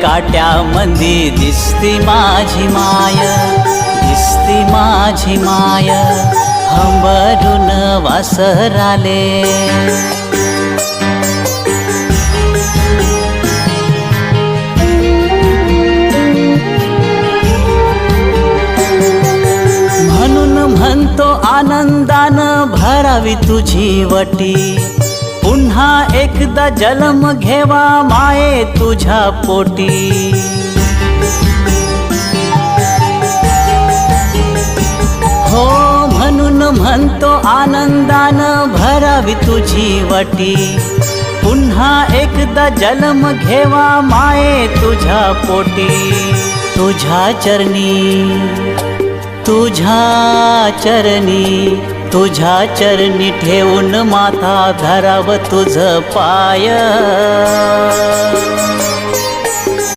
काट्यामंदी दिसती माझी माय, दिसती माझी माय, हंबरून वासराले. म्हणून म्हणतो आनंदानं भरावी तुझी वटी, पुन्हा एकदा जन्म घेवा माये तुझ्या पोटी. हो म्हणून म्हणतो आनंदानं भरावी तुझी वटी, पुन्हा एकदा जन्म घेवा माये तुझ्या पोटी. तुझ्या चरणी, तुझ्या चरणी, तुझ्या चरणी ठेवून माथा धराव तुझ पाय.